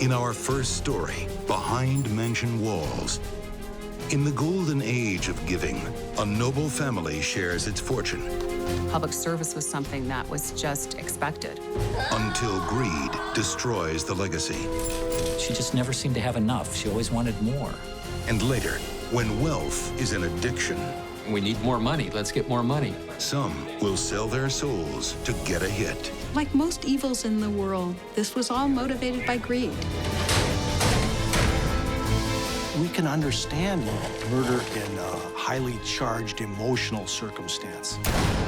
In our first story, Behind Mansion Walls. In the golden age of giving, a noble family shares its fortune. Public service was something that was just expected. Until greed destroys the legacy. She just never seemed to have enough. She always wanted more. And later, when wealth is an addiction, we need more money. Let's get more money. some will sell their souls to get a hit. Like most evils in the world, this was all motivated by greed. We can understand murder in a highly charged emotional circumstance.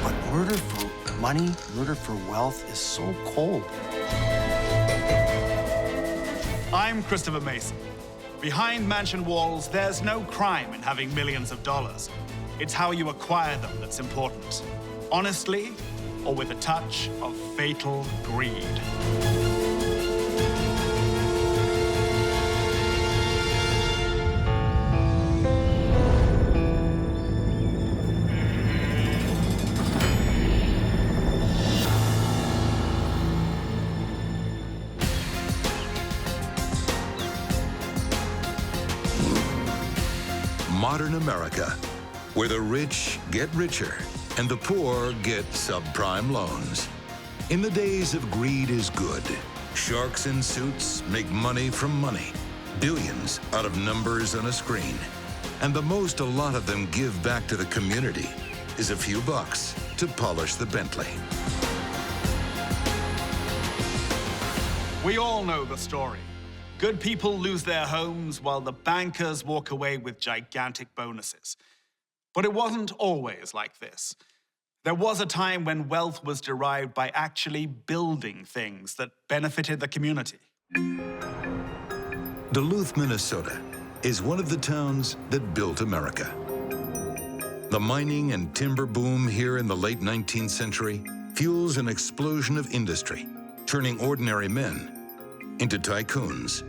But murder for money, murder for wealth is so cold. I'm Christopher Mason. Behind mansion walls, there's no crime in having millions of dollars. It's how you acquire them that's important. Honestly, or with a touch of fatal greed. Modern America, where the rich get richer and the poor get subprime loans. In the days of greed is good, sharks in suits make money from money, billions out of numbers on a screen. And the most a lot of them give back to the community is a few bucks to polish the Bentley. We all know the story. Good people lose their homes while the bankers walk away with gigantic bonuses. But it wasn't always like this. There was a time when wealth was derived by actually building things that benefited the community. Duluth, Minnesota is one of the towns that built America. The mining and timber boom here in the late 19th century fuels an explosion of industry, turning ordinary men into tycoons.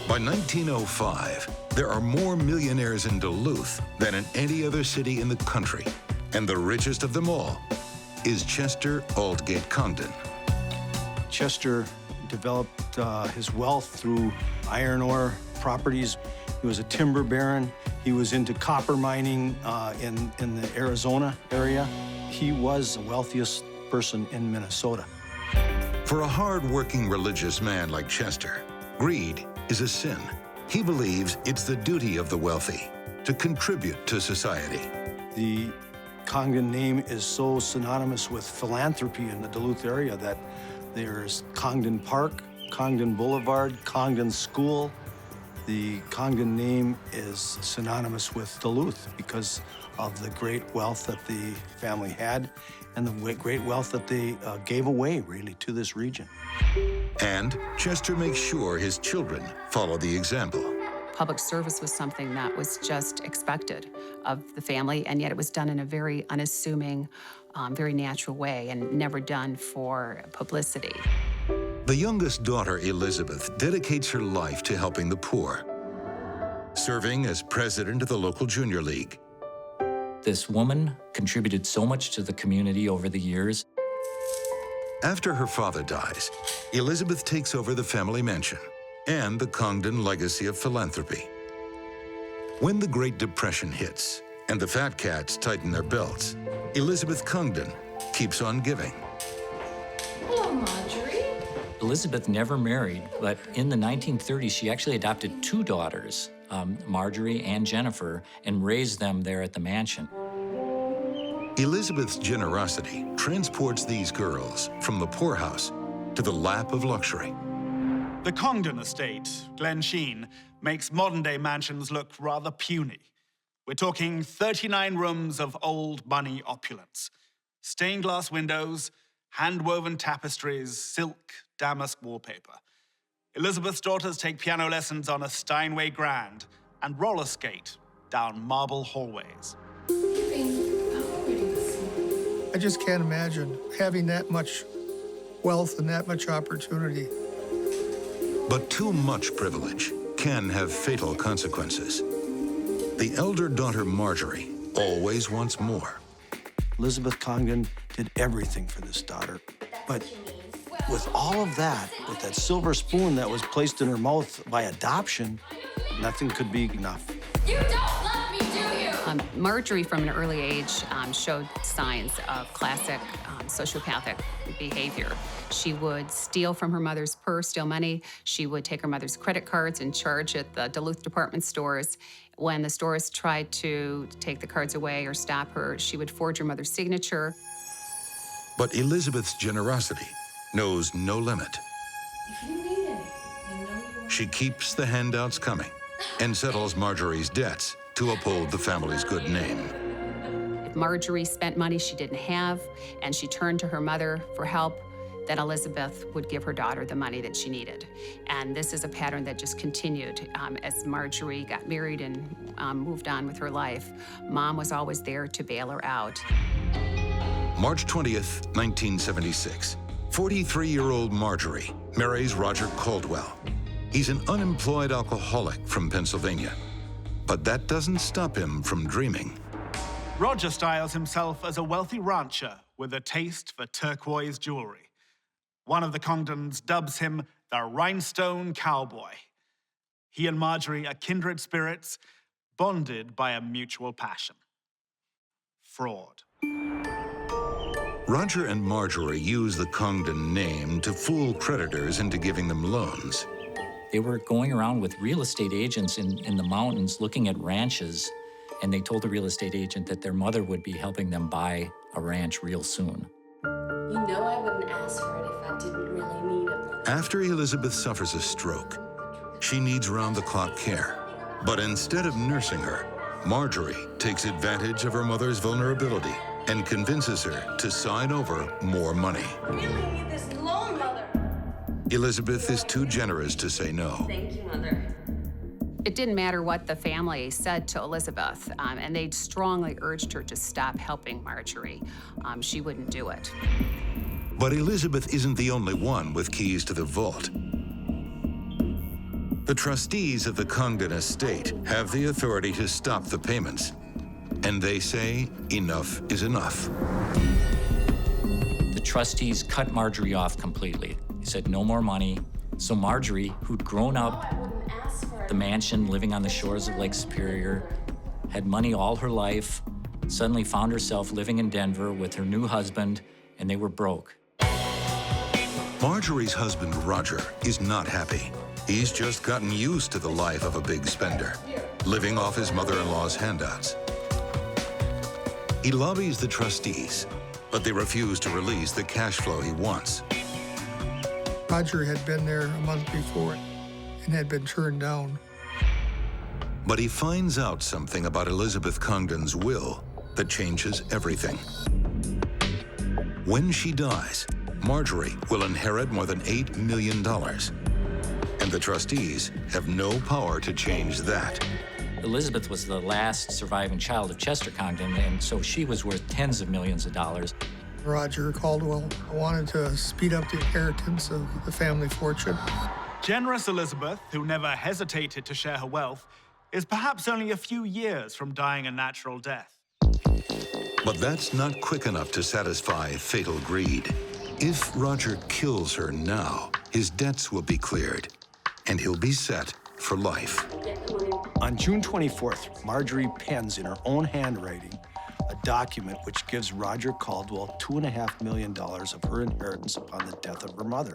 By 1905, there are more millionaires in Duluth than in any other city in the country, and the richest of them all is Chester Aldgate Congdon. Chester developed his wealth through iron ore properties. He was a timber baron. He was into copper mining in the Arizona area. He was the wealthiest person in Minnesota. For a hard-working religious man like Chester, greed is a sin. He believes it's the duty of the wealthy to contribute to society. The Congdon name is so synonymous with philanthropy in the Duluth area that there's Congdon Park, Congdon Boulevard, Congdon School. The Congdon name is synonymous with Duluth because of the great wealth that the family had and the great wealth that they gave away, really, to this region. And Chester makes sure his children follow the example. Public service was something that was just expected of the family, and yet it was done in a very unassuming, very natural way and never done for publicity. The youngest daughter, Elizabeth, dedicates her life to helping the poor, serving as president of the local junior league. This woman contributed so much to the community over the years. After her father dies, Elizabeth takes over the family mansion and the Congdon legacy of philanthropy. When the Great Depression hits and the fat cats tighten their belts, Elizabeth Congdon keeps on giving. Hello, Marjorie. Elizabeth never married, but in the 1930s, she actually adopted two daughters, Marjorie and Jennifer, and raised them there at the mansion. Elizabeth's generosity transports these girls from the poorhouse to the lap of luxury. The Congdon estate, Glensheen, makes modern-day mansions look rather puny. We're talking 39 rooms of old money opulence. Stained glass windows, hand-woven tapestries, silk, damask wallpaper. Elizabeth's daughters take piano lessons on a Steinway Grand and roller skate down marble hallways. I just can't imagine having that much wealth and that much opportunity. But too much privilege can have fatal consequences. The elder daughter, Marjorie, always wants more. Elizabeth Congdon did everything for this daughter, but with all of that, with that silver spoon that was placed in her mouth by adoption, nothing could be enough. You don't love me, do you? Marjorie, from an early age, showed signs of classic sociopathic behavior. She would steal from her mother's purse, steal money. She would take her mother's credit cards and charge at the Duluth department stores. When the stores tried to take the cards away or stop her, she would forge her mother's signature. But Elizabeth's generosity knows no limit. If you need anything, you know you She keeps the handouts coming and settles Marjorie's debts to uphold the family's good name. If Marjorie spent money she didn't have and she turned to her mother for help, then Elizabeth would give her daughter the money that she needed. And this is a pattern that just continued as Marjorie got married and moved on with her life. Mom was always there to bail her out. March 20th, 1976. 43-year-old Marjorie marries Roger Caldwell. He's an unemployed alcoholic from Pennsylvania. But that doesn't stop him from dreaming. Roger styles himself as a wealthy rancher with a taste for turquoise jewelry. One of the Congdons dubs him the Rhinestone Cowboy. He and Marjorie are kindred spirits, bonded by a mutual passion: fraud. Roger and Marjorie use the Congdon name to fool creditors into giving them loans. They were going around with real estate agents in the mountains looking at ranches, and they told the real estate agent that their mother would be helping them buy a ranch real soon. You know I wouldn't ask for it if I didn't really need it. After Elizabeth suffers a stroke, she needs round-the-clock care. But instead of nursing her, Marjorie takes advantage of her mother's vulnerability and convinces her to sign over more money. I really need this loan, Mother. Elizabeth is too generous to say no. Thank you, Mother. It didn't matter what the family said to Elizabeth, and they strongly urged her to stop helping Marjorie. She wouldn't do it. But Elizabeth isn't the only one with keys to the vault. The trustees of the Congdon estate have the authority to stop the payments. And they say enough is enough. The trustees cut Marjorie off completely. They said no more money. So Marjorie, who'd grown up I wouldn't ask for at it. the mansion living on the shores of Lake Superior, had money all her life, suddenly found herself living in Denver with her new husband, and they were broke. Marjorie's husband, Roger, is not happy. He's just gotten used to the life of a big spender, living off his mother-in-law's handouts. He lobbies the trustees, but they refuse to release the cash flow he wants. Roger had been there a month before and had been turned down. But he finds out something about Elizabeth Congdon's will that changes everything. When she dies, Marjorie will inherit more than $8 million. And the trustees have no power to change that. Elizabeth was the last surviving child of Chester Congdon, and so she was worth tens of millions of dollars. Roger Caldwell wanted to speed up the inheritance of the family fortune. Generous Elizabeth, who never hesitated to share her wealth, is perhaps only a few years from dying a natural death. But that's not quick enough to satisfy fatal greed. If Roger kills her now, his debts will be cleared, and he'll be set for life. On June 24th, Marjorie pens in her own handwriting a document which gives Roger Caldwell $2.5 million of her inheritance upon the death of her mother.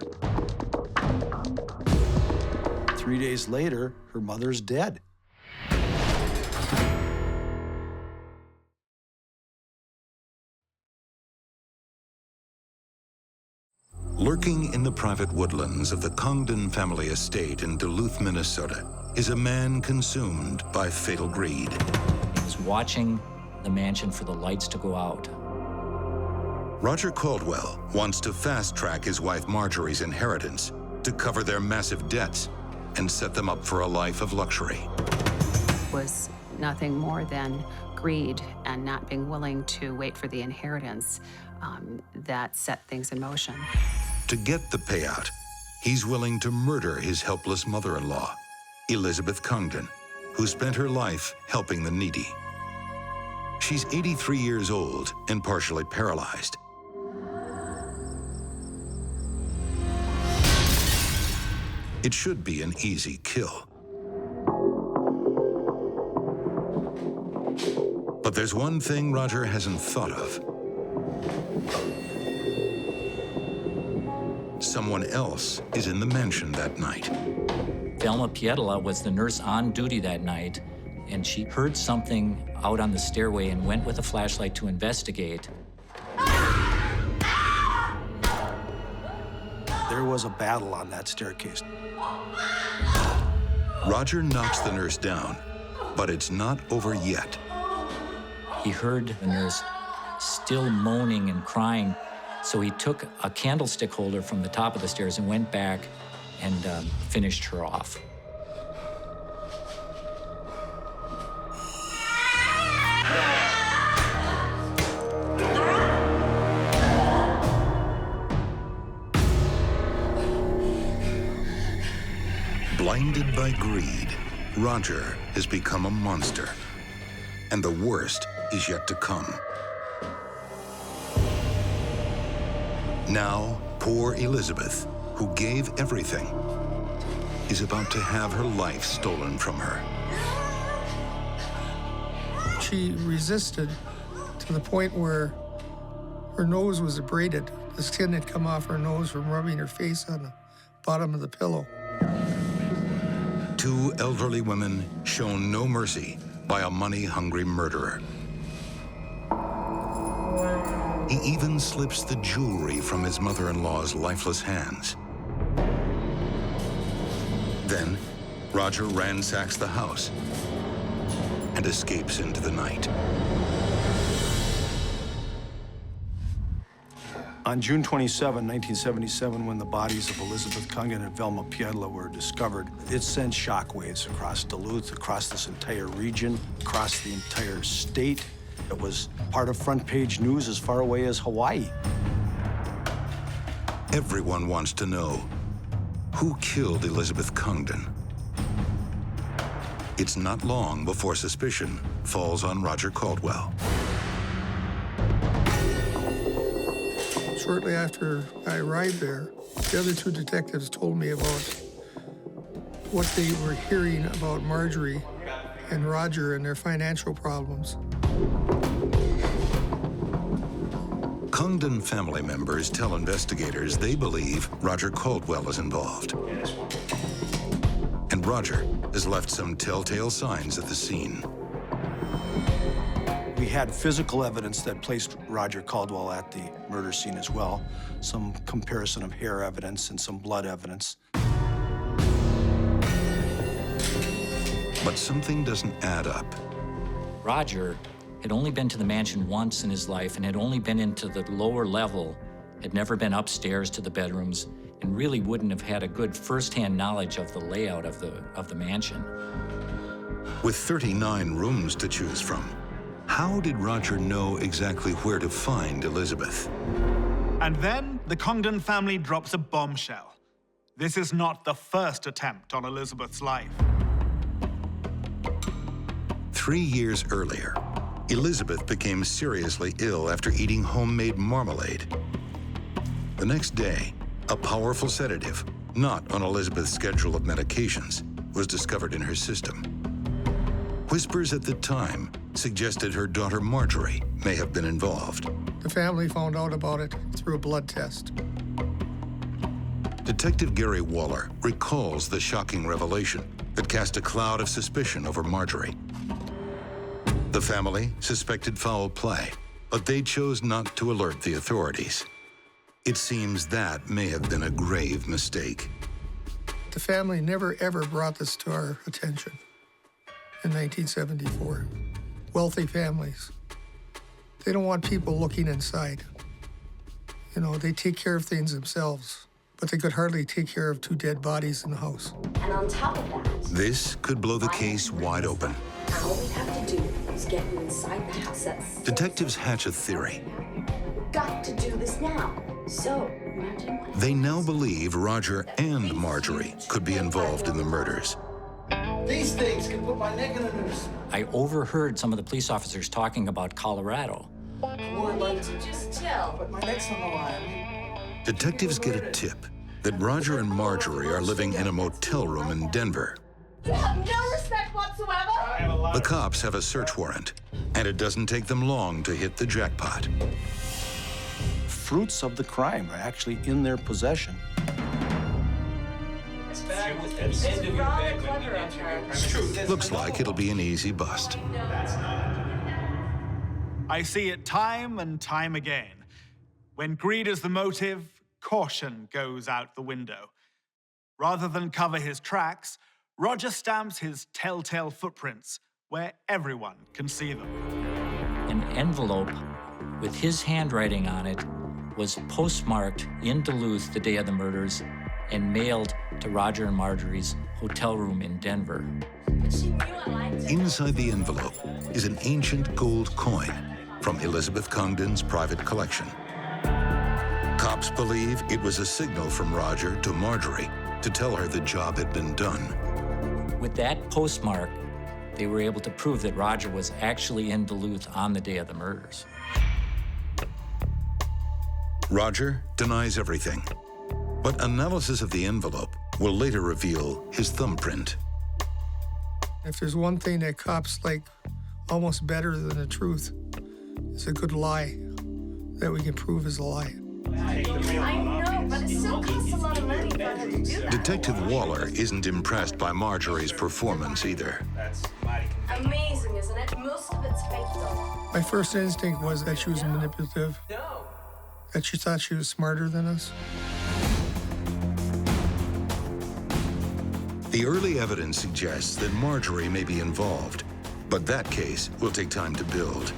3 days later, her mother's dead. Lurking in the private woodlands of the Congdon family estate in Duluth, Minnesota, is a man consumed by fatal greed. He was watching the mansion for the lights to go out. Roger Caldwell wants to fast-track his wife Marjorie's inheritance to cover their massive debts and set them up for a life of luxury. It was nothing more than greed and not being willing to wait for the inheritance that set things in motion. To get the payout, he's willing to murder his helpless mother-in-law, Elizabeth Congdon, who spent her life helping the needy. She's 83 years old and partially paralyzed. It should be an easy kill. But there's one thing Roger hasn't thought of. Someone else is in the mansion that night. Velma Pietola was the nurse on duty that night, and she heard something out on the stairway and went with a flashlight to investigate. There was a battle on that staircase. Roger knocks the nurse down, but it's not over yet. He heard the nurse still moaning and crying, so he took a candlestick holder from the top of the stairs and went back and finished her off. Blinded by greed, Roger has become a monster. And the worst is yet to come. Now, poor Elizabeth, who gave everything, is about to have her life stolen from her. She resisted to the point where her nose was abraded. The skin had come off her nose from rubbing her face on the bottom of the pillow. Two elderly women shown no mercy by a money-hungry murderer. He even slips the jewelry from his mother-in-law's lifeless hands. Then, Roger ransacks the house and escapes into the night. On June 27, 1977, when the bodies of Elizabeth Congdon and Velma Pietola were discovered, it sent shockwaves across Duluth, across this entire region, across the entire state. It was part of front-page news as far away as Hawaii. Everyone wants to know, who killed Elizabeth Congdon? It's not long before suspicion falls on Roger Caldwell. Shortly after I arrived there, the other two detectives told me about what they were hearing about Marjorie and Roger and their financial problems. Congdon family members tell investigators they believe Roger Caldwell is involved. And Roger has left some telltale signs at the scene. We had physical evidence that placed Roger Caldwell at the murder scene as well. Some comparison of hair evidence and some blood evidence. But something doesn't add up. Roger had only been to the mansion once in his life and had only been into the lower level, had never been upstairs to the bedrooms, and really wouldn't have had a good first-hand knowledge of the layout of the mansion. With 39 rooms to choose from, how did Roger know exactly where to find Elizabeth? And then the Congdon family drops a bombshell. This is not the first attempt on Elizabeth's life. 3 years earlier, Elizabeth became seriously ill after eating homemade marmalade. The next day, a powerful sedative, not on Elizabeth's schedule of medications, was discovered in her system. Whispers at the time suggested her daughter Marjorie may have been involved. The family found out about it through a blood test. Detective Gary Waller recalls the shocking revelation that cast a cloud of suspicion over Marjorie. The family suspected foul play, but they chose not to alert the authorities. It seems that may have been a grave mistake. The family never, ever brought this to our attention in 1974. Wealthy families, they don't want people looking inside. You know, they take care of things themselves, but they could hardly take care of two dead bodies in the house. And on top of that, This could blow the case wide open. all we have to do is get you inside the house at 6. Detectives hatch a theory. Got to do this now. So, imagine what They now believe Roger and Marjorie could be involved in the murders. These things can put my neck in a noose. I overheard some of the police officers talking about Colorado. you need to just chill. But my neck's on the line. Detectives get a tip that Roger and Marjorie are living in a motel room in Denver. You have no respect whatsoever. The cops have a search warrant, and it doesn't take them long to hit the jackpot. Fruits of the crime are actually in their possession. Rather clever of her. Looks like it'll be an easy bust. I see it time and time again. When greed is the motive, caution goes out the window. Rather than cover his tracks, Roger stamps his telltale footprints where everyone can see them. An envelope with his handwriting on it was postmarked in Duluth the day of the murders and mailed to Roger and Marjorie's hotel room in Denver. But she knew I liked her. Inside the envelope is an ancient gold coin from Elizabeth Congdon's private collection. Cops believe it was a signal from Roger to Marjorie to tell her the job had been done. With that postmark, they were able to prove that Roger was actually in Duluth on the day of the murders. Roger denies everything, but analysis of the envelope will later reveal his thumbprint. If there's one thing that cops like almost better than the truth, it's a good lie that we can prove is a lie. I know, but it still costs a lot of money for her to do that. Detective Waller isn't impressed by Marjorie's performance either. Amazing, isn't it? Most of it's fake, though. My first instinct was that she was manipulative, that she thought she was smarter than us. The early evidence suggests that Marjorie may be involved, but that case will take time to build.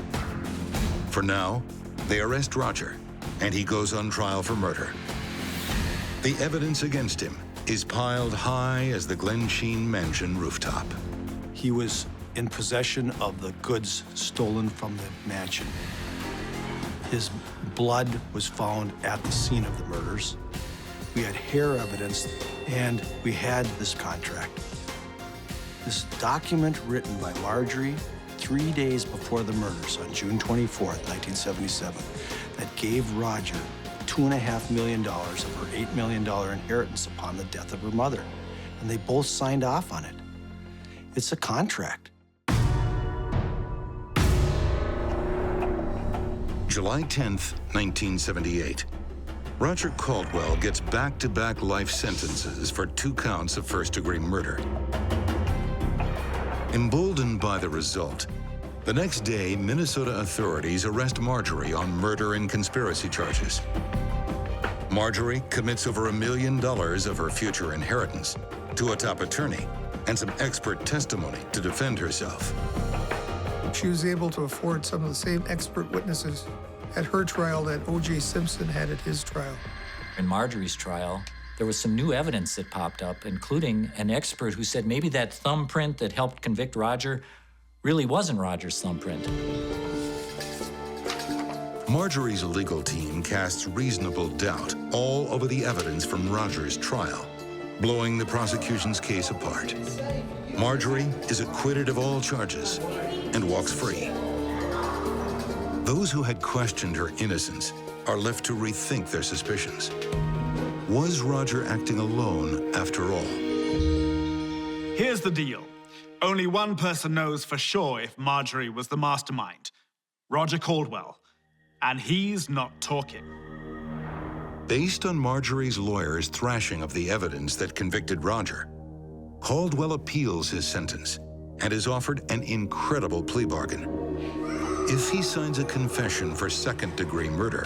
For now, they arrest Roger, and he goes on trial for murder. The evidence against him is piled high as the Glensheen Mansion rooftop. He was in possession of the goods stolen from the mansion. His blood was found at the scene of the murders. We had hair evidence, and we had this contract. This document written by Marjorie 3 days before the murders on June 24th, 1977, that gave Roger $2.5 million of her $8 million inheritance upon the death of her mother. And they both signed off on it. It's a contract. July 10th, 1978. Roger Caldwell gets back-to-back life sentences for 2 counts of first-degree murder. Emboldened by the result, the next day, Minnesota authorities arrest Marjorie on murder and conspiracy charges. Marjorie commits over $1 million of her future inheritance to a top attorney and some expert testimony to defend herself. She was able to afford some of the same expert witnesses at her trial that O.J. Simpson had at his trial. In Marjorie's trial, there was some new evidence that popped up, including an expert who said maybe that thumbprint that helped convict Roger really wasn't Roger's thumbprint. Marjorie's legal team casts reasonable doubt all over the evidence from Roger's trial, blowing the prosecution's case apart. Marjorie is acquitted of all charges and walks free. Those who had questioned her innocence are left to rethink their suspicions. Was Roger acting alone after all? Here's the deal. Only one person knows for sure if Marjorie was the mastermind, Roger Caldwell, and he's not talking. Based on Marjorie's lawyer's thrashing of the evidence that convicted Roger, Caldwell appeals his sentence and is offered an incredible plea bargain. If he signs a confession for second-degree murder,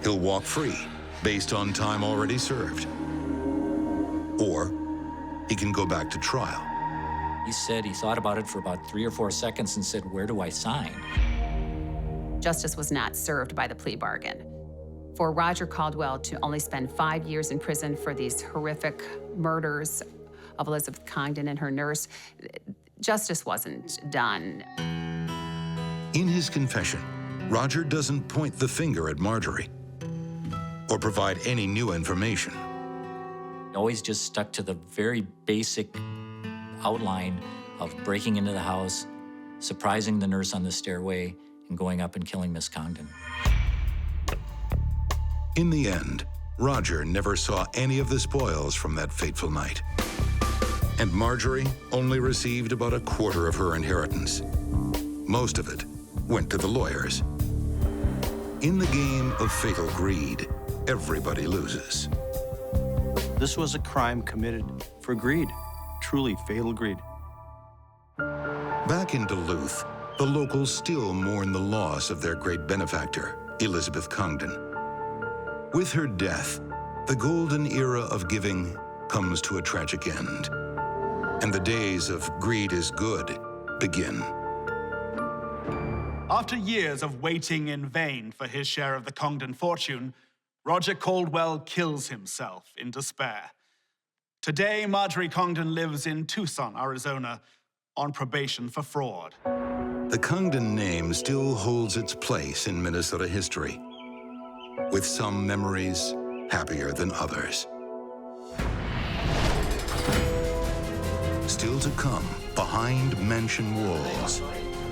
he'll walk free based on time already served. Or he can go back to trial. He said he thought about it for about 3 or 4 seconds and said, "Where do I sign?" Justice was not served by the plea bargain. For Roger Caldwell to only spend 5 years in prison for these horrific murders of Elizabeth Congdon and her nurse, justice wasn't done. In his confession, Roger doesn't point the finger at Marjorie or provide any new information. He always just stuck to the very basic outline of breaking into the house, surprising the nurse on the stairway, and going up and killing Miss Congdon. In the end, Roger never saw any of the spoils from that fateful night. And Marjorie only received about a quarter of her inheritance. Most of it went to the lawyers. In the game of fatal greed, everybody loses. This was a crime committed for greed, truly fatal greed. Back in Duluth, the locals still mourn the loss of their great benefactor, Elizabeth Congdon. With her death, the golden era of giving comes to a tragic end, and the days of greed is good begin. After years of waiting in vain for his share of the Congdon fortune, Roger Caldwell kills himself in despair. Today, Marjorie Congdon lives in Tucson, Arizona, on probation for fraud. The Congdon name still holds its place in Minnesota history, with some memories happier than others. Still to come, behind mansion walls.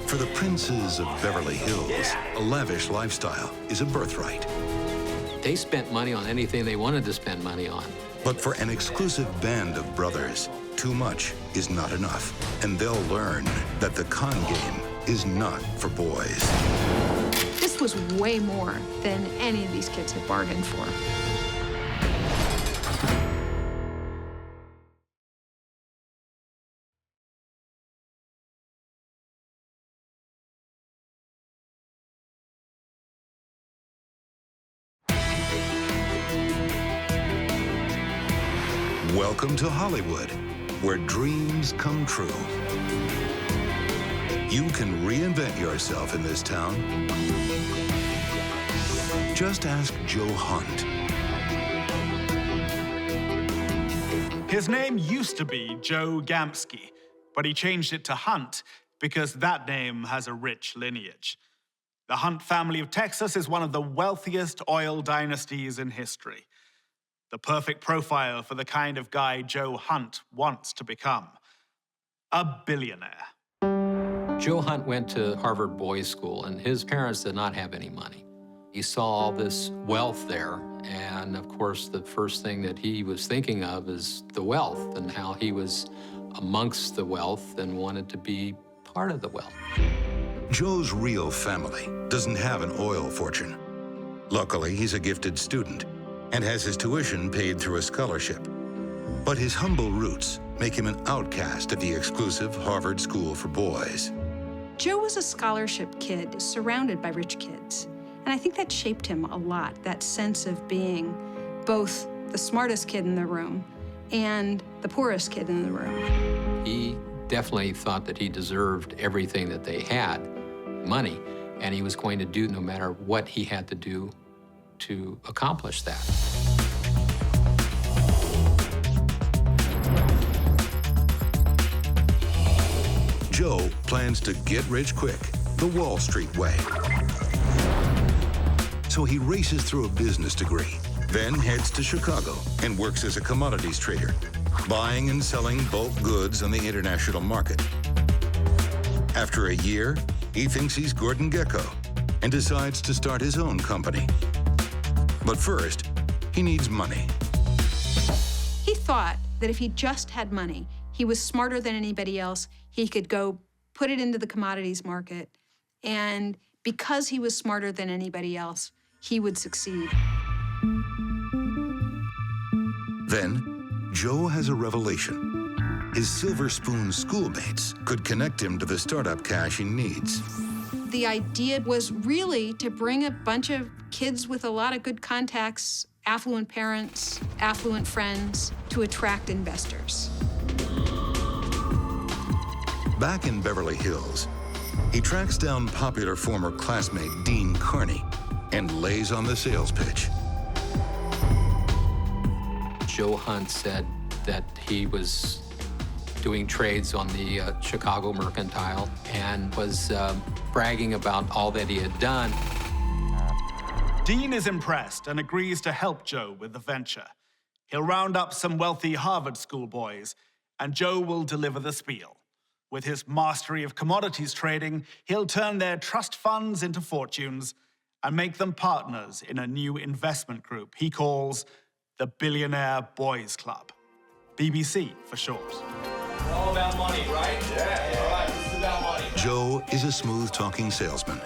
For the princes of Beverly Hills, a lavish lifestyle is a birthright. They spent money on anything they wanted to spend money on. But for an exclusive band of brothers, too much is not enough. And they'll learn that the con game is not for boys. This was way more than any of these kids had bargained for. Welcome to Hollywood, where dreams come true. You can reinvent yourself in this town. Just ask Joe Hunt. His name used to be Joe Gamsky, but he changed it to Hunt because that name has a rich lineage. The Hunt family of Texas is one of the wealthiest oil dynasties in history. The perfect profile for the kind of guy Joe Hunt wants to become. A billionaire. Joe Hunt went to Harvard Boys School, and his parents did not have any money. He saw all this wealth there, and of course, the first thing that he was thinking of is the wealth and how he was amongst the wealth and wanted to be part of the wealth. Joe's real family doesn't have an oil fortune. Luckily, he's a gifted student and has his tuition paid through a scholarship. But his humble roots make him an outcast at the exclusive Harvard School for Boys. Joe was a scholarship kid surrounded by rich kids. And I think that shaped him a lot, that sense of being both the smartest kid in the room and the poorest kid in the room. He definitely thought that he deserved everything that they had, money, and he was going to do no matter what he had to do to accomplish that. Joe plans to get rich quick, the Wall Street way. So he races through a business degree, then heads to Chicago and works as a commodities trader, buying and selling bulk goods on the international market. After a year, he thinks he's Gordon Gekko and decides to start his own company. But first, he needs money. He thought that if he just had money, he was smarter than anybody else. He could go put it into the commodities market, and because he was smarter than anybody else, he would succeed. Then, Joe has a revelation. His Silver Spoon schoolmates could connect him to the startup cash he needs. The idea was really to bring a bunch of kids with a lot of good contacts, affluent parents, affluent friends, to attract investors. Back in Beverly Hills, he tracks down popular former classmate Dean Carney and lays on the sales pitch. Joe Hunt said that he was doing trades on the Chicago Mercantile and was bragging about all that he had done. Dean is impressed and agrees to help Joe with the venture. He'll round up some wealthy Harvard School boys, and Joe will deliver the spiel. With his mastery of commodities trading, he'll turn their trust funds into fortunes and make them partners in a new investment group he calls the Billionaire Boys Club, BBC for short. We're all about money, right? Yeah. All right, this is about money. Joe is a smooth-talking salesman,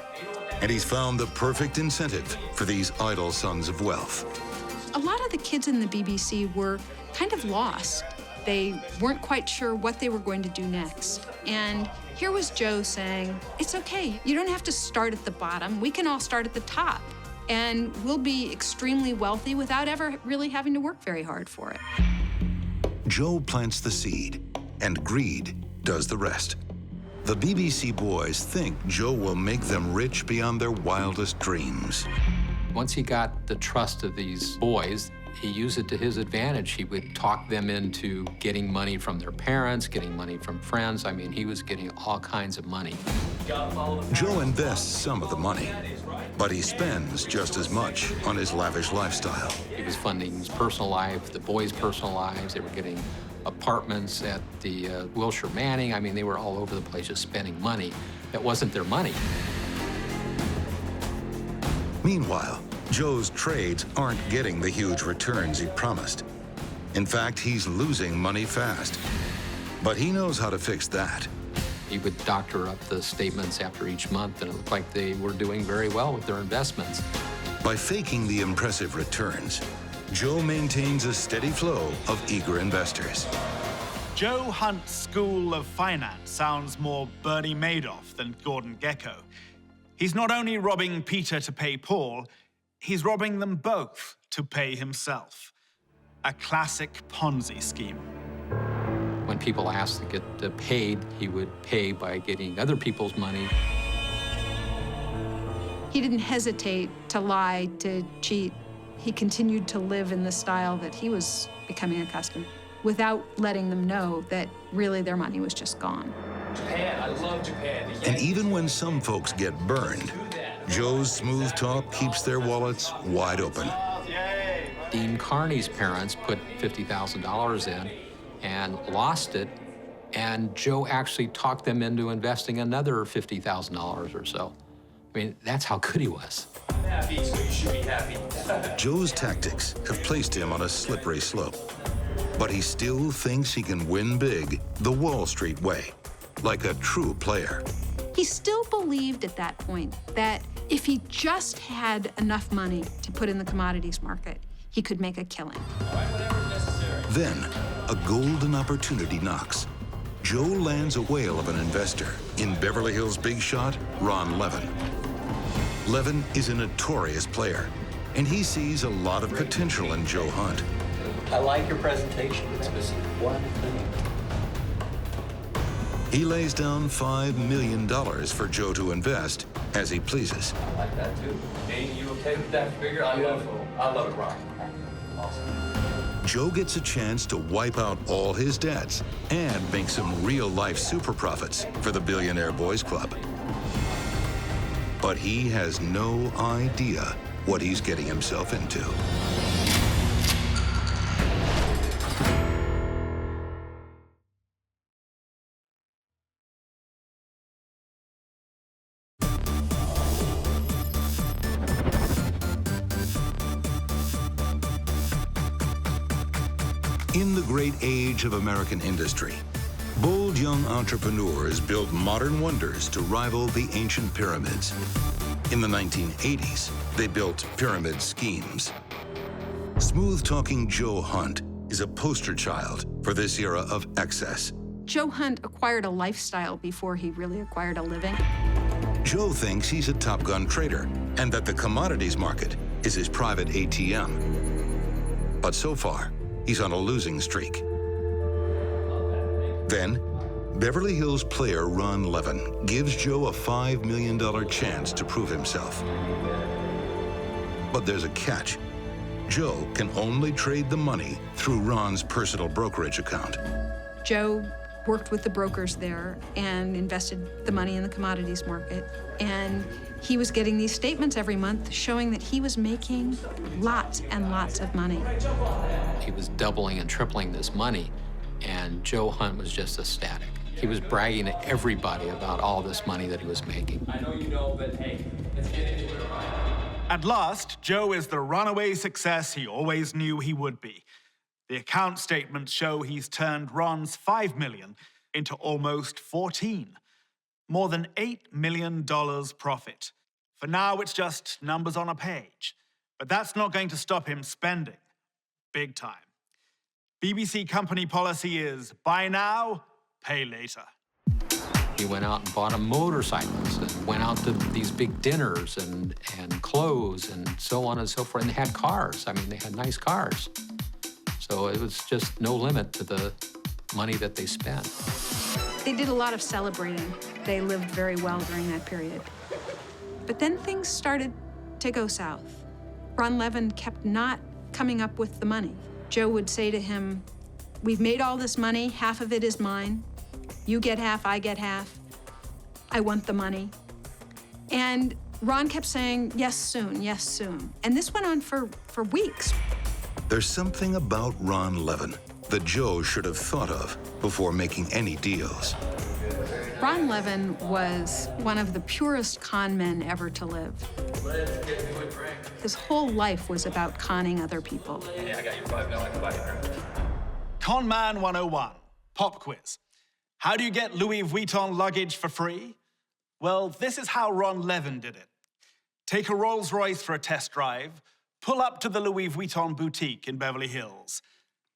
and he's found the perfect incentive for these idle sons of wealth. A lot of the kids in the BBC were kind of lost. They weren't quite sure what they were going to do next. And here was Joe saying, it's okay, you don't have to start at the bottom. We can all start at the top. And we'll be extremely wealthy without ever really having to work very hard for it. Joe plants the seed, and greed does the rest. The BBC boys think Joe will make them rich beyond their wildest dreams. Once he got the trust of these boys, he used it to his advantage. He would talk them into getting money from their parents, getting money from friends. I mean, he was getting all kinds of money. Joe invests some of the money, but he spends just as much on his lavish lifestyle. He was funding his personal life, the boys' personal lives. They were getting apartments at the Wilshire Manning. I mean, they were all over the place just spending money that wasn't their money. Meanwhile, Joe's trades aren't getting the huge returns he promised. In fact, he's losing money fast. But he knows how to fix that. He would doctor up the statements after each month, and it looked like they were doing very well with their investments. By faking the impressive returns, Joe maintains a steady flow of eager investors. Joe Hunt's School of Finance sounds more Bernie Madoff than Gordon Gekko. He's not only robbing Peter to pay Paul, he's robbing them both to pay himself. A classic Ponzi scheme. When people asked to get paid, he would pay by getting other people's money. He didn't hesitate to lie, to cheat. He continued to live in the style that he was becoming accustomed, without letting them know that really their money was just gone. Japan, I love Japan. And even when some folks get burned, Joe's smooth talk keeps their wallets wide open. Dean Carney's parents put $50,000 in and lost it, and Joe actually talked them into investing another $50,000 or so. I mean, that's how good he was. I'm happy, so you should be happy. Joe's tactics have placed him on a slippery slope, but he still thinks he can win big the Wall Street way, like a true player. He still believed at that point that if he just had enough money to put in the commodities market, he could make a killing. All right, whatever's necessary. Then, a golden opportunity knocks. Joe lands a whale of an investor in Beverly Hills big shot, Ron Levin. Levin is a notorious player, and he sees a lot of potential in Joe Hunt. I like your presentation. It's missing one thing. He lays down $5 million for Joe to invest as he pleases. I like that too. Hey, you okay with that figure? I love it, Rock. Awesome. Joe gets a chance to wipe out all his debts and make some real-life super profits for the Billionaire Boys Club. But he has no idea what he's getting himself into. In the great age of American industry, bold young entrepreneurs built modern wonders to rival the ancient pyramids. In the 1980s, they built pyramid schemes. Smooth-talking Joe Hunt is a poster child for this era of excess. Joe Hunt acquired a lifestyle before he really acquired a living. Joe thinks he's a Top Gun trader and that the commodities market is his private ATM. But so far, he's on a losing streak. Then, Beverly Hills player Ron Levin gives Joe a $5 million chance to prove himself. But there's a catch. Joe can only trade the money through Ron's personal brokerage account. Joe worked with the brokers there and invested the money in the commodities market. And he was getting these statements every month showing that he was making lots and lots of money. He was doubling and tripling this money, and Joe Hunt was just ecstatic. He was bragging to everybody about all this money that he was making. I know you know, but hey, let's get into it. At last, Joe is the runaway success he always knew he would be. The account statements show he's turned Ron's $5 million into almost 14. More than $8 million profit. For now, it's just numbers on a page. But that's not going to stop him spending. Big time. BBC company policy is buy now, pay later. He went out and bought a motorcycles and went out to these big dinners and clothes and so on and so forth. And they had cars. I mean, they had nice cars. So it was just no limit to the money that they spent. They did a lot of celebrating. They lived very well during that period. But then things started to go south. Ron Levin kept not coming up with the money. Joe would say to him, "We've made all this money, half of it is mine. You get half, I get half. I want the money." And Ron kept saying, "Yes, soon, yes, soon." And this went on for weeks. There's something about Ron Levin that Joe should have thought of before making any deals. Ron Levin was one of the purest con men ever to live. His whole life was about conning other people. Yeah, I got your $5 million. Con Man 101, pop quiz. How do you get Louis Vuitton luggage for free? Well, this is how Ron Levin did it. Take a Rolls Royce for a test drive, pull up to the Louis Vuitton boutique in Beverly Hills.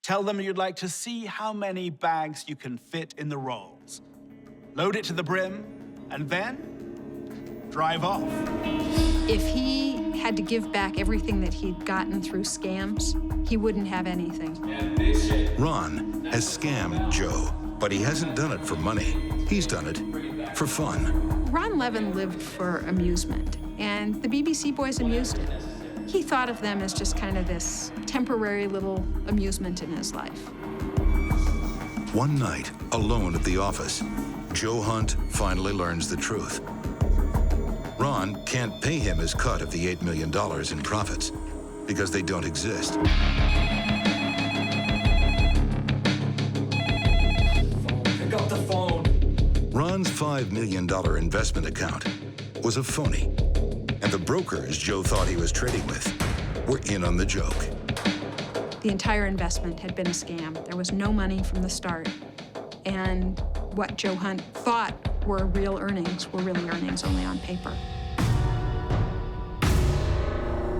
Tell them you'd like to see how many bags you can fit in the Rolls. Load it to the brim, and then drive off. If he had to give back everything that he'd gotten through scams, he wouldn't have anything. Ron has scammed Joe, but he hasn't done it for money. He's done it for fun. Ron Levin lived for amusement, and the BBC boys amused him. He thought of them as just kind of this temporary little amusement in his life. One night, alone at the office, Joe Hunt finally learns the truth. Ron can't pay him his cut of the $8 million in profits because they don't exist. Pick up the phone. Ron's $5 million investment account was a phony, and the brokers Joe thought he was trading with were in on the joke. The entire investment had been a scam. There was no money from the start. And what Joe Hunt thought were real earnings were really earnings only on paper.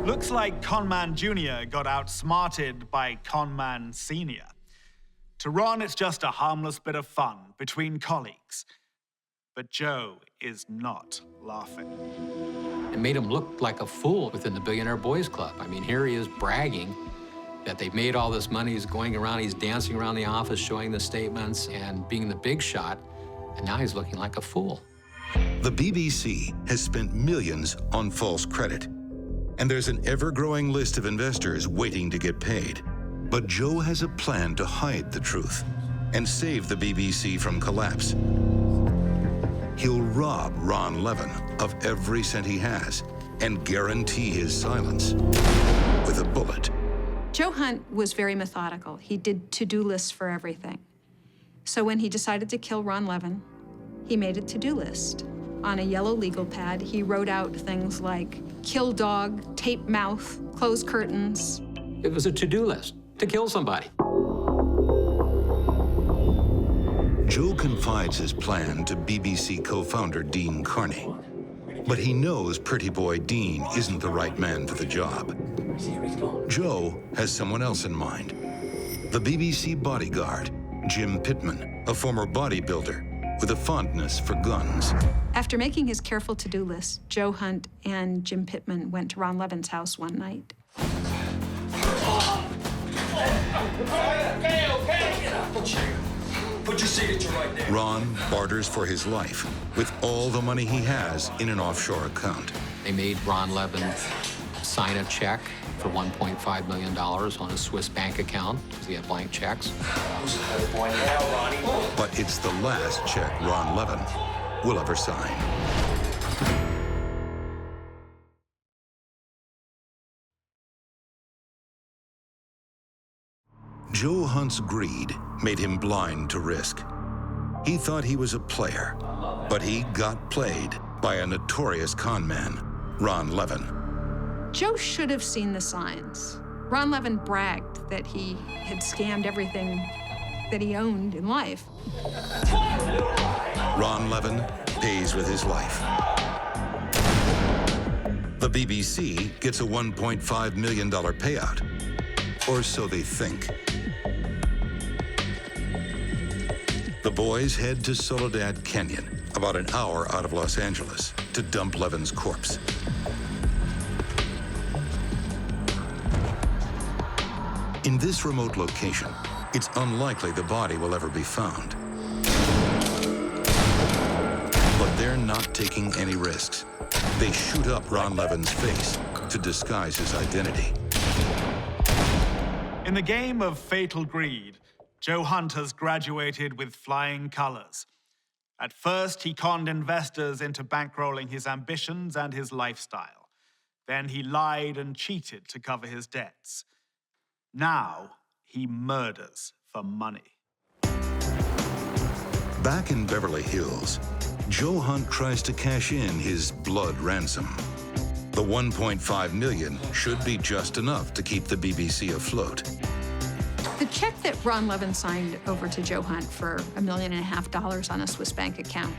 Looks like Conman Jr. got outsmarted by Conman Sr. To Ron, it's just a harmless bit of fun between colleagues. But Joe is not laughing. It made him look like a fool within the Billionaire Boys Club. I mean, here he is bragging that they've made all this money. He's going around, he's dancing around the office, showing the statements and being the big shot, and now he's looking like a fool. The BBC has spent millions on false credit, and there's an ever-growing list of investors waiting to get paid. But Joe has a plan to hide the truth and save the BBC from collapse. He'll rob Ron Levin of every cent he has and guarantee his silence with a bullet. Joe Hunt was very methodical. He did to-do lists for everything. So when he decided to kill Ron Levin, he made a to-do list. On a yellow legal pad, he wrote out things like kill dog, tape mouth, close curtains. It was a to-do list to kill somebody. Joe confides his plan to BBC co-founder Dean Carney. But he knows pretty boy Dean isn't the right man for the job. Joe has someone else in mind. The BBC bodyguard, Jim Pittman, a former bodybuilder with a fondness for guns. After making his careful to-do list, Joe Hunt and Jim Pittman went to Ron Levin's house one night. Okay. Put your signature right there. Ron barters for his life with all the money he has in an offshore account. They made Ron Levin sign a check for $1.5 million on a Swiss bank account because he had blank checks. But it's the last check Ron Levin will ever sign. Joe Hunt's greed made him blind to risk. He thought he was a player, but he got played by a notorious con man, Ron Levin. Joe should have seen the signs. Ron Levin bragged that he had scammed everything that he owned in life. Ron Levin pays with his life. The BBC gets a $1.5 million payout, or so they think. The boys head to Soledad Canyon, about an hour out of Los Angeles, to dump Levin's corpse. In this remote location, it's unlikely the body will ever be found. But they're not taking any risks. They shoot up Ron Levin's face to disguise his identity. In the game of fatal greed, Joe Hunt has graduated with flying colors. At first, he conned investors into bankrolling his ambitions and his lifestyle. Then he lied and cheated to cover his debts. Now, he murders for money. Back in Beverly Hills, Joe Hunt tries to cash in his blood ransom. The $1.5 million should be just enough to keep the BBC afloat. The check that Ron Levin signed over to Joe Hunt for $1.5 million on a Swiss bank account,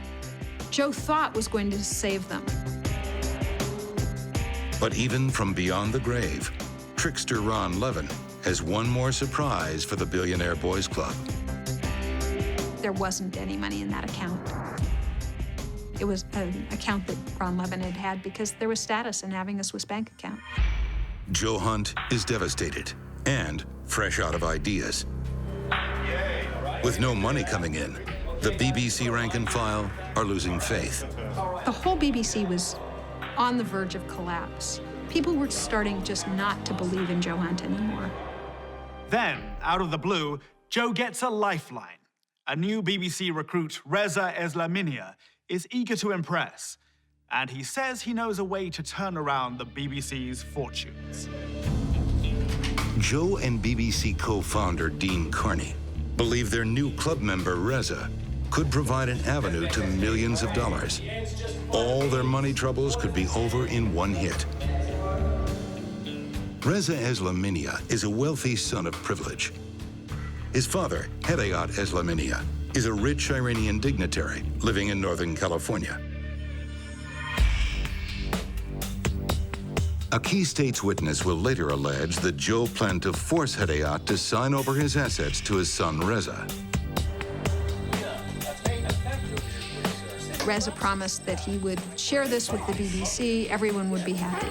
Joe thought was going to save them. But even from beyond the grave, trickster Ron Levin has one more surprise for the Billionaire Boys Club. There wasn't any money in that account. It was an account that Ron Levin had had because there was status in having a Swiss bank account. Joe Hunt is devastated and fresh out of ideas. With no money coming in, the BBC rank and file are losing faith. The whole BBC was on the verge of collapse. People were starting just not to believe in Joe Hunt anymore. Then, out of the blue, Joe gets a lifeline. A new BBC recruit, Reza Eslaminia, is eager to impress, and he says he knows a way to turn around the BBC's fortunes. Joe and BBC co-founder Dean Carney believe their new club member, Reza, could provide an avenue to millions of dollars. All their money troubles could be over in one hit. Reza Eslaminia is a wealthy son of privilege. His father, Hedayat Eslaminia, is a rich Iranian dignitary living in Northern California. A key state's witness will later allege that Joe planned to force Hedayat to sign over his assets to his son, Reza. Reza promised that he would share this with the BBC, everyone would be happy.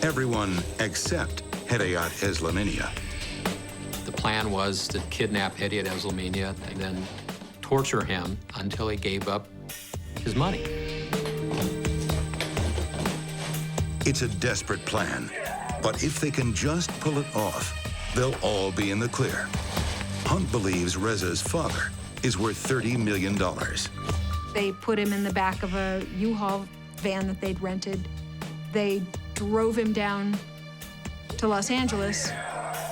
Everyone except Hedayat Eslaminia. The plan was to kidnap Hedayat Eslaminia and then torture him until he gave up his money. It's a desperate plan, but if they can just pull it off, they'll all be in the clear. Hunt believes Reza's father is worth $30 million. They put him in the back of a U-Haul van that they'd rented. They drove him down to Los Angeles,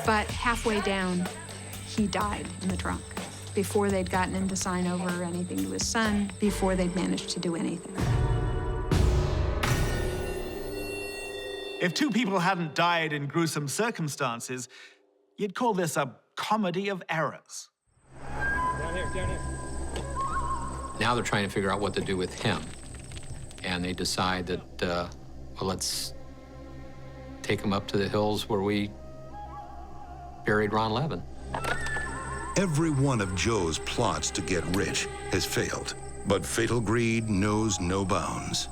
but halfway down, he died in the trunk before they'd gotten him to sign over anything to his son, before they'd managed to do anything. If two people hadn't died in gruesome circumstances, you'd call this a comedy of errors. Down here. Now they're trying to figure out what to do with him. And they decide that, well, let's take him up to the hills where we buried Ron Levin. Every one of Joe's plots to get rich has failed, but fatal greed knows no bounds.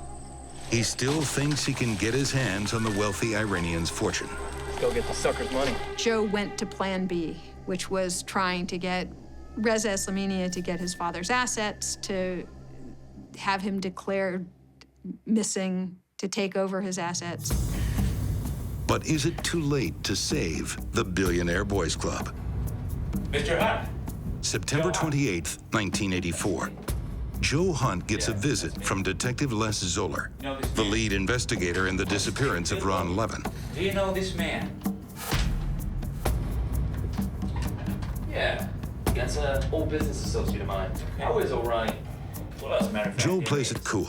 He still thinks he can get his hands on the wealthy Iranian's fortune. Go get the sucker's money. Joe went to Plan B, which was trying to get Reza Eslaminia to get his father's assets, to have him declared missing, to take over his assets. But is it too late to save the Billionaire Boys Club? Mr. Hunt. September 28th, 1984. Joe Hunt gets a visit from Detective Les Zoller, the lead investigator in the disappearance of Ron Levin. Do you know this man? Yeah, that's an old business associate of mine. I was Orion. Well, as a matter of fact, Joe plays it cool.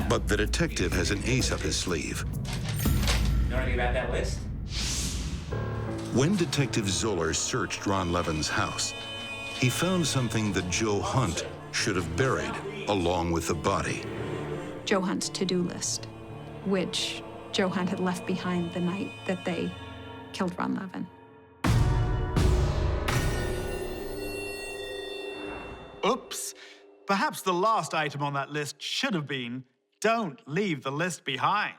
But the detective has an ace up his sleeve. You know anything about that list? When Detective Zoller searched Ron Levin's house, he found something that Joe Hunt should have buried along with the body. Joe Hunt's to-do list, which Joe Hunt had left behind the night that they killed Ron Levin. Oops. Perhaps the last item on that list should have been, don't leave the list behind.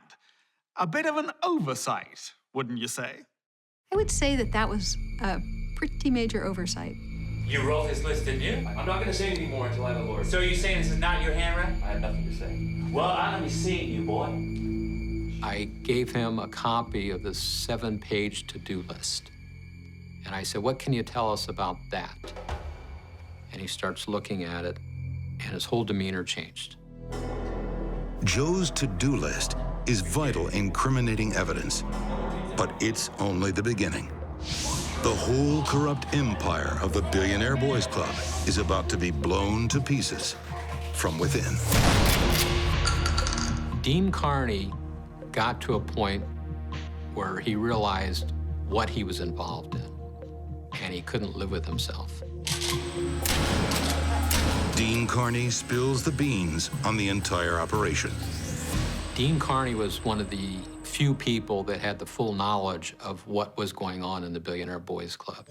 A bit of an oversight, wouldn't you say? I would say that that was a pretty major oversight. You wrote this list, didn't you? I'm not gonna say anything more until I have a lawyer. So you're saying this is not your handwriting? I have nothing to say. Well, I'm gonna be seeing you, boy. I gave him a copy of the 7-page to-do list. And I said, what can you tell us about that? And he starts looking at it, and his whole demeanor changed. Joe's to-do list is vital incriminating evidence, but it's only the beginning. The whole corrupt empire of the Billionaire Boys Club is about to be blown to pieces from within. Dean Carney got to a point where he realized what he was involved in, and he couldn't live with himself. Dean Carney spills the beans on the entire operation. Dean Carney was one of the few people that had the full knowledge of what was going on in the Billionaire Boys Club.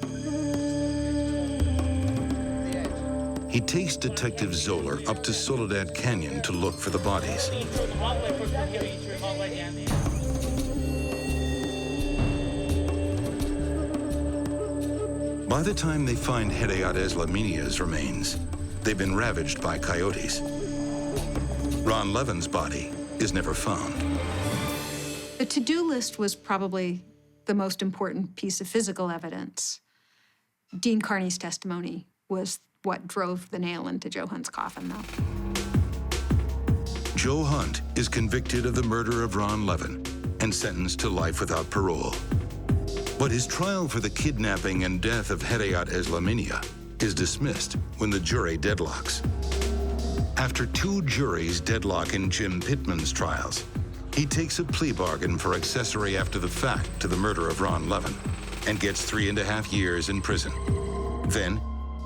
He takes Detective Zoller up to Soledad Canyon to look for the bodies. By the time they find Hedayat Eslaminia's remains, they've been ravaged by coyotes. Ron Levin's body is never found. The to-do list was probably the most important piece of physical evidence. Dean Carney's testimony was what drove the nail into Joe Hunt's coffin, though. Joe Hunt is convicted of the murder of Ron Levin and sentenced to life without parole. But his trial for the kidnapping and death of Hedayat Eslaminia is dismissed when the jury deadlocks. After 2 juries deadlock in Jim Pittman's trials, he takes a plea bargain for accessory after the fact to the murder of Ron Levin and gets 3.5 years in prison. Then,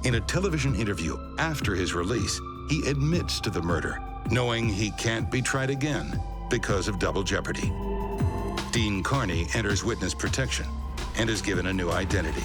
in a television interview after his release, he admits to the murder, knowing he can't be tried again because of double jeopardy. Dean Carney enters witness protection and is given a new identity.